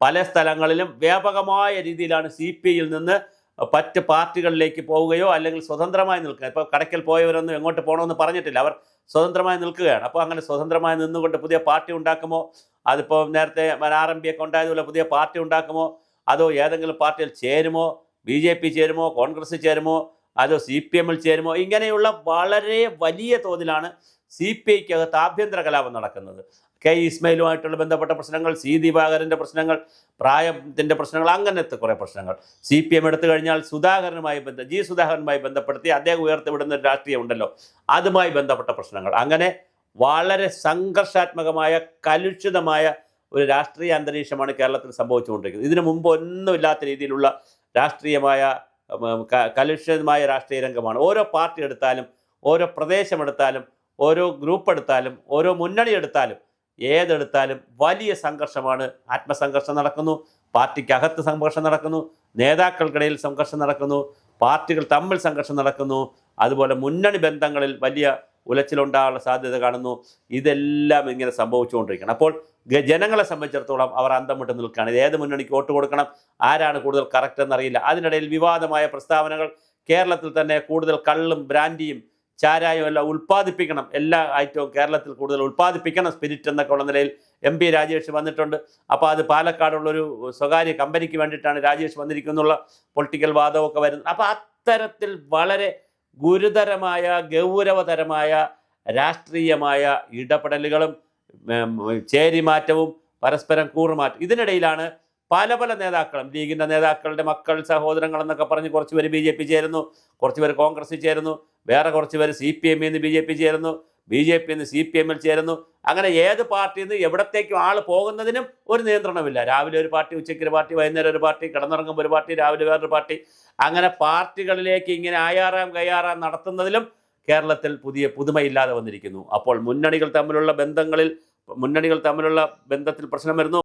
പല സ്ഥലങ്ങളിലും വ്യാപകമായ രീതിയിലാണ് CPIയിൽ നിന്ന് മറ്റ് പാർട്ടികളിലേക്ക് പോവുകയോ അല്ലെങ്കിൽ സ്വതന്ത്രമായി നിൽക്കുക. ഇപ്പോൾ കടയ്ക്കൽ പോയവരൊന്നും എങ്ങോട്ട് പോകണമെന്ന് പറഞ്ഞിട്ടില്ല, അവർ സ്വതന്ത്രമായി നിൽക്കുകയാണ്. അപ്പോൾ അങ്ങനെ സ്വതന്ത്രമായി നിന്നുകൊണ്ട് പുതിയ പാർട്ടി ഉണ്ടാക്കുമോ, അതിപ്പോൾ നേരത്തെ RMP ഒക്കെ ഉണ്ടായതുപോലെ പുതിയ പാർട്ടി ഉണ്ടാക്കുമോ, അതോ ഏതെങ്കിലും പാർട്ടിയിൽ ചേരുമോ, BJP ചേരുമോ, കോൺഗ്രസ് ചേരുമോ, അതോ CPMൽ ചേരുമോ, ഇങ്ങനെയുള്ള വളരെ വലിയ തോതിലാണ് CPIക്കകത്ത് ആഭ്യന്തര കലാപം നടക്കുന്നത്. K. ഇസ്മയിലുമായിട്ടുള്ള ബന്ധപ്പെട്ട പ്രശ്നങ്ങൾ, C. ദിവാകരൻ്റെ പ്രശ്നങ്ങൾ, പ്രായത്തിൻ്റെ പ്രശ്നങ്ങൾ, അങ്ങനത്തെ കുറേ പ്രശ്നങ്ങൾ. CPM എടുത്തു കഴിഞ്ഞാൽ G. സുധാകരനുമായി ബന്ധപ്പെടുത്തി അദ്ദേഹം ഉയർത്തിവിടുന്ന ഒരു രാഷ്ട്രീയം ഉണ്ടല്ലോ, അതുമായി ബന്ധപ്പെട്ട പ്രശ്നങ്ങൾ. അങ്ങനെ വളരെ സംഘർഷാത്മകമായ കലുഷിതമായ ഒരു രാഷ്ട്രീയ അന്തരീക്ഷമാണ് കേരളത്തിൽ സംഭവിച്ചുകൊണ്ടിരിക്കുന്നത്. ഇതിനു മുമ്പ് ഒന്നുമില്ലാത്ത രീതിയിലുള്ള രാഷ്ട്രീയമായ കലുഷിതമായ രാഷ്ട്രീയ രംഗമാണ്. ഓരോ പാർട്ടി എടുത്താലും, ഓരോ പ്രദേശമെടുത്താലും, ഓരോ ഗ്രൂപ്പ് എടുത്താലും, ഓരോ മുന്നണി എടുത്താലും, ഏതെടുത്താലും വലിയ സംഘർഷമാണ്. ആത്മസംഘർഷം നടക്കുന്നു, പാർട്ടിക്കകത്ത് സംഘർഷം നടക്കുന്നു, നേതാക്കൾക്കിടയിൽ സംഘർഷം നടക്കുന്നു, പാർട്ടികൾ തമ്മിൽ സംഘർഷം നടക്കുന്നു, അതുപോലെ മുന്നണി ബന്ധങ്ങളിൽ വലിയ ഉലച്ചിലുണ്ടാകാനുള്ള സാധ്യത കാണുന്നു. ഇതെല്ലാം ഇങ്ങനെ സംഭവിച്ചുകൊണ്ടിരിക്കണം. അപ്പോൾ ജനങ്ങളെ സംബന്ധിച്ചിടത്തോളം അവർ അന്തം വിട്ട് നിൽക്കുകയാണ്. ഇത് ഏത് മുന്നണിക്ക് വോട്ട് കൊടുക്കണം, ആരാണ് കൂടുതൽ കറക്റ്റ് എന്നറിയില്ല. അതിനിടയിൽ വിവാദമായ പ്രസ്താവനകൾ. കേരളത്തിൽ തന്നെ കൂടുതൽ കള്ളും ബ്രാൻഡിയും ചാരായം എല്ലാം ഉൽപ്പാദിപ്പിക്കണം, എല്ലാ ഐറ്റവും കേരളത്തിൽ കൂടുതൽ ഉൽപ്പാദിപ്പിക്കണം, സ്പിരിറ്റ് എന്നൊക്കെ ഉള്ള നിലയിൽ MP രാജേഷ് വന്നിട്ടുണ്ട്. അപ്പോൾ അത് പാലക്കാടുള്ളൊരു സ്വകാര്യ കമ്പനിക്ക് വേണ്ടിയിട്ടാണ് രാജേഷ് വന്നിരിക്കുന്നുള്ള പൊളിറ്റിക്കൽ വാദമൊക്കെ വരുന്നത്. അപ്പോൾ അത്തരത്തിൽ വളരെ ഗുരുതരമായ ഗൗരവതരമായ രാഷ്ട്രീയമായ ഇടപെടലുകളും ചേരിമാറ്റവും പരസ്പരം കൂറുമാറ്റം. ഇതിനിടയിലാണ് പല നേതാക്കളും, ലീഗിൻ്റെ നേതാക്കളുടെ മക്കൾ, സഹോദരങ്ങൾ എന്നൊക്കെ പറഞ്ഞ് കുറച്ച് പേര് BJP ചേരുന്നു, കുറച്ച് പേര് കോൺഗ്രസ്സിൽ ചേരുന്നു, വേറെ കുറച്ച് പേര് CPMൽ നിന്ന് BJP ചേരുന്നു, BJP നിന്ന് CPMൽ ചേരുന്നു. അങ്ങനെ ഏത് പാർട്ടിയിൽ നിന്ന് എവിടത്തേക്കും ആൾ പോകുന്നതിനും ഒരു നിയന്ത്രണമില്ല. രാവിലെ ഒരു പാർട്ടി, ഉച്ചയ്ക്ക് ഒരു പാർട്ടി, വൈകുന്നേരം ഒരു പാർട്ടി, കിടന്നുറങ്ങുമ്പോൾ ഒരു പാർട്ടി, രാവിലെ വേറൊരു പാർട്ടി. അങ്ങനെ പാർട്ടികളിലേക്ക് ഇങ്ങനെ ആയാറാം കയ്യാറാം നടത്തുന്നതിലും കേരളത്തിൽ പുതിയ പുതുമയില്ലാതെ വന്നിരിക്കുന്നു. അപ്പോൾ മുന്നണികൾ തമ്മിലുള്ള ബന്ധത്തിൽ പ്രശ്നം വരുന്നു.